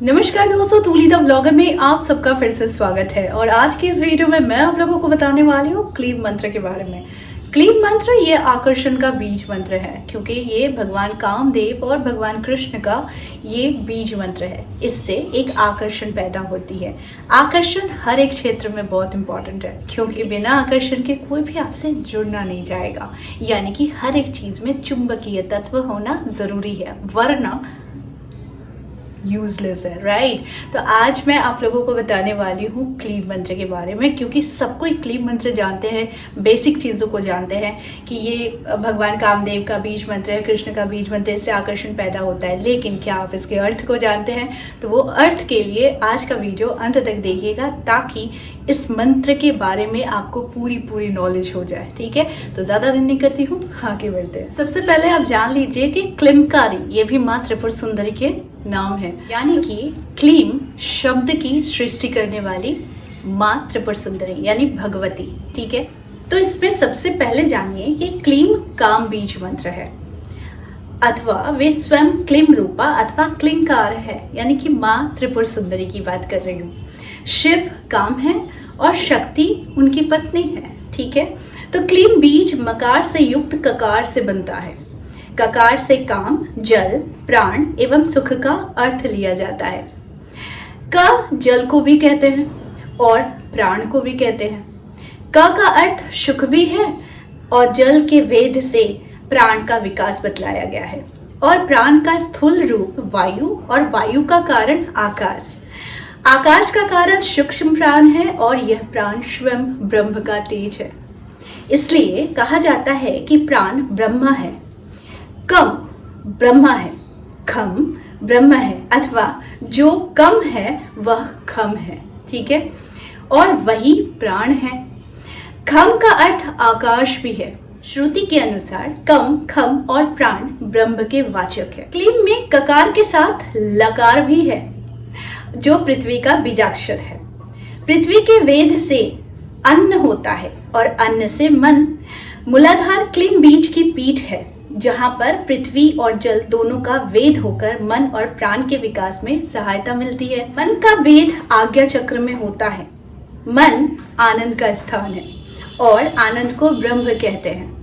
नमस्कार दोस्तों, तूली the blogger में आप सबका फिर से स्वागत है। और आज की इस वीडियो में मैं आप लोगों को बताने वाली हूँ क्लीम मंत्र के बारे में। क्लीम मंत्र ये आकर्षण का बीज मंत्र है, क्योंकि ये भगवान कामदेव और भगवान कृष्ण का ये बीज मंत्र है। इससे एक आकर्षण पैदा होती है। आकर्षण हर एक क्षेत्र में बहुत इंपॉर्टेंट है, क्योंकि बिना आकर्षण के कोई भी आपसे जुड़ना नहीं जाएगा। यानी कि हर एक चीज में चुंबकीय तत्व होना जरूरी है, वरना यूजलेस है, राइट। तो आज मैं आप लोगों को बताने वाली हूँ क्लीम मंत्र के बारे में, क्योंकि सब कोई क्लीम मंत्र जानते हैं, बेसिक चीज़ों को जानते हैं कि ये भगवान कामदेव का बीज मंत्र है, कृष्ण का बीज मंत्र है, इससे आकर्षण पैदा होता है। लेकिन क्या आप इसके अर्थ को जानते हैं? तो वो अर्थ के लिए आज का वीडियो अंत तक देखिएगा, ताकि इस मंत्र के बारे में आपको पूरी नॉलेज हो जाए। ठीक है, तो ज्यादा दिन नहीं करती हूँ, आगे बढ़ते हैं। सबसे पहले आप जान लीजिए कि क्लीमकारी ये भी माँ त्रिपुर सुंदरी के नाम है, यानी कि क्लीम शब्द की सृष्टि करने वाली माँ त्रिपुर सुंदरी यानी भगवती। ठीक है, तो इसमें सबसे पहले जानिए कि क्लीम काम बीज मंत्र है, अथवा वे स्वयं क्लीम रूपा अथवा क्लींकार है, यानी कि माँ त्रिपुर सुंदरी की बात कर रही हूँ। शिव काम है और शक्ति उनकी पत्नी है। ठीक है, तो क्लीम बीज मकार से युक्त ककार से बनता है। ककार से काम, जल, प्राण एवं सुख का अर्थ लिया जाता है। क जल को भी कहते हैं और प्राण को भी कहते हैं। क का अर्थ सुख भी है और जल के वेद से प्राण का विकास बतलाया गया है। और प्राण का स्थूल रूप वायु और वायु का कारण आकाश। आकाश का कारण सूक्ष्म प्राण है और यह प्राण स्वयं ब्रह्म का तेज है। इसलिए कहा जाता है कि प्राण ब्रह्मा है, कम ब्रह्मा है, खम ब्रह्म है, अथवा जो कम है वह खम है। ठीक है, और वही प्राण है। खम का अर्थ आकाश भी है। श्रुति के अनुसार कम, खम और प्राण ब्रह्म के वाचक है। क्लीम में ककार के साथ लकार भी है, जो पृथ्वी का बीजाक्षर है। पृथ्वी के वेद से अन्न होता है और अन्न से मन। मूलाधार क्लीम बीज की पीठ है, जहां पर पृथ्वी और जल दोनों का वेद होकर मन और प्राण के विकास में सहायता मिलती है। मन का वेद आज्ञा चक्र में होता है। मन आनंद का स्थान है और आनंद को ब्रह्म कहते हैं।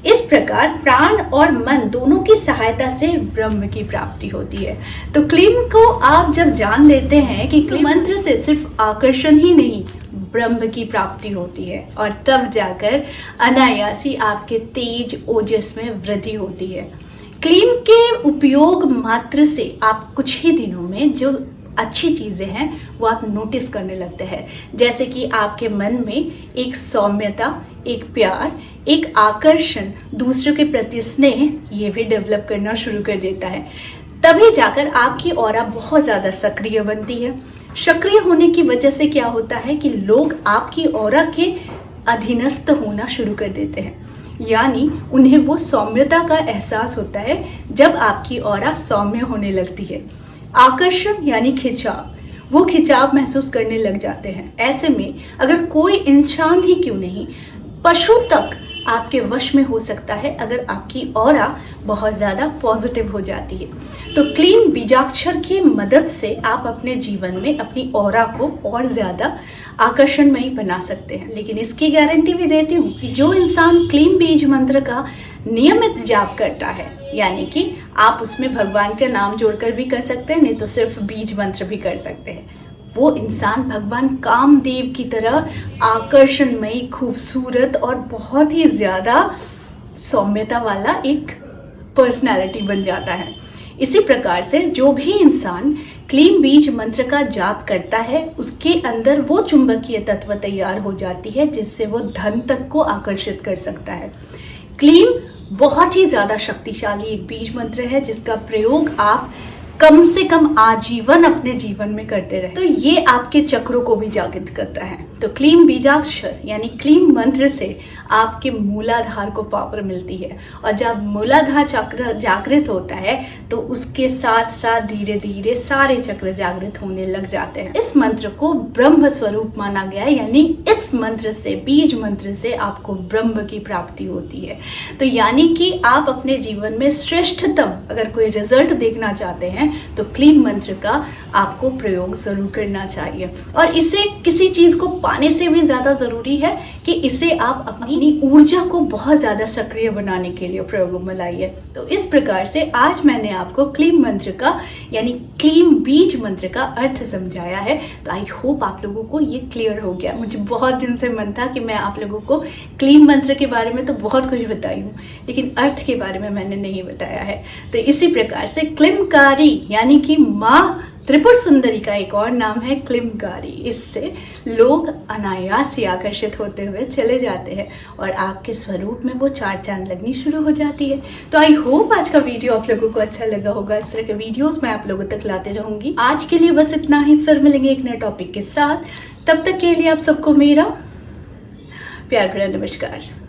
इस प्रकार प्राण और मन दोनों की सहायता से ब्रह्म की प्राप्ति होती है। तो क्लीम को आप जब जान लेते हैं कि क्लीम मंत्र से सिर्फ आकर्षण ही नहीं, ब्रह्म की प्राप्ति होती है, और तब जाकर अनायासी आपके तेज ओजस में वृद्धि होती है। क्लीम के उपयोग मात्र से आप कुछ ही दिनों में जो अच्छी चीजें हैं वो आप नोटिस करने लगते हैं। जैसे कि आपके मन में एक सौम्यता, एक प्यार, एक आकर्षण, दूसरों के प्रति स्नेह, ये भी डेवलप करना शुरू कर देता है। तभी जाकर आपकी ऑरा बहुत ज्यादा सक्रिय बनती है। सक्रिय होने की वजह से क्या होता है कि लोग आपकी ऑरा के अधीनस्थ होना शुरू कर देते हैं, यानी उन्हें वो सौम्यता का एहसास होता है जब आपकी ऑरा सौम्य होने लगती है। आकर्षण यानी खिंचाव, वो खिंचाव महसूस करने लग जाते हैं। ऐसे में अगर कोई इंसान ही क्यों नहीं, पशु तक आपके वश में हो सकता है अगर आपकी ऑरा बहुत ज़्यादा पॉजिटिव हो जाती है। तो क्लीम बीजाक्षर की मदद से आप अपने जीवन में अपनी ऑरा को और ज़्यादा आकर्षणमयी बना सकते हैं। लेकिन इसकी गारंटी भी देती हूँ कि जो इंसान क्लीम बीज मंत्र का नियमित जाप करता है, यानी कि आप उसमें भगवान का नाम जोड़कर भी कर सकते हैं, नहीं तो सिर्फ बीज मंत्र भी कर सकते हैं, वो इंसान भगवान कामदेव की तरह आकर्षणमयी, खूबसूरत और बहुत ही ज्यादा सौम्यता वाला एक पर्सनालिटी बन जाता है। इसी प्रकार से जो भी इंसान क्लीम बीज मंत्र का जाप करता है, उसके अंदर वो चुंबकीय तत्व तैयार हो जाती है जिससे वो धन तक को आकर्षित कर सकता है। क्लीम बहुत ही ज्यादा शक्तिशाली एक बीज मंत्र है, जिसका प्रयोग आप कम से कम आजीवन अपने जीवन में करते रहे तो ये आपके चक्रों को भी जागृत करता है। तो क्लीम बीजाक्षर यानी क्लीम मंत्र से आपके मूलाधार को पावर मिलती है, और जब मूलाधार चक्र जागृत होता है तो उसके साथ साथ धीरे धीरे सारे चक्र जागृत होने लग जाते हैं। इस मंत्र को ब्रह्म स्वरूप माना गया है, यानी इस मंत्र से, बीज मंत्र से आपको ब्रह्म की प्राप्ति होती है। तो यानी कि आप अपने जीवन में श्रेष्ठतम अगर कोई रिजल्ट देखना चाहते हैं हैं तो क्लीम मंत्र का आपको प्रयोग ज़रूर करना चाहिए। और इसे किसी चीज़ को पाने से भी ज़्यादा ज़रूरी है कि इसे आप अपनी ऊर्जा को बहुत ज़्यादा सक्रिय बनाने के लिए प्रयोग में लाइए। तो इस प्रकार से आज मैंने आपको क्लीम मंत्र का यानी क्लीम बीज मंत्र का अर्थ समझाया है। तो आई होप आप लोगों को ये क्लियर हो गया। मुझे बहुत दिन से मन था कि मैं आप लोगों को क्लीम मंत्र के बारे में तो बहुत कुछ बताई हूँ, लेकिन अर्थ के बारे में मैंने नहीं बताया है। तो इसी प्रकार से क्लीमकारी यानी कि माँ त्रिपुर सुंदरी का एक और नाम है क्लीमकारी। इससे लोग अनायास ही आकर्षित होते हुए चले जाते हैं और आपके स्वरूप में वो चार चांद लगनी शुरू हो जाती है। तो आई होप आज का वीडियो आप लोगों को अच्छा लगा होगा। इस तरह के वीडियोस मैं आप लोगों तक लाते रहूंगी। आज के लिए बस इतना ही, फिर मिलेंगे एक नए टॉपिक के साथ। तब तक के लिए आप सबको मेरा प्यार भरा नमस्कार।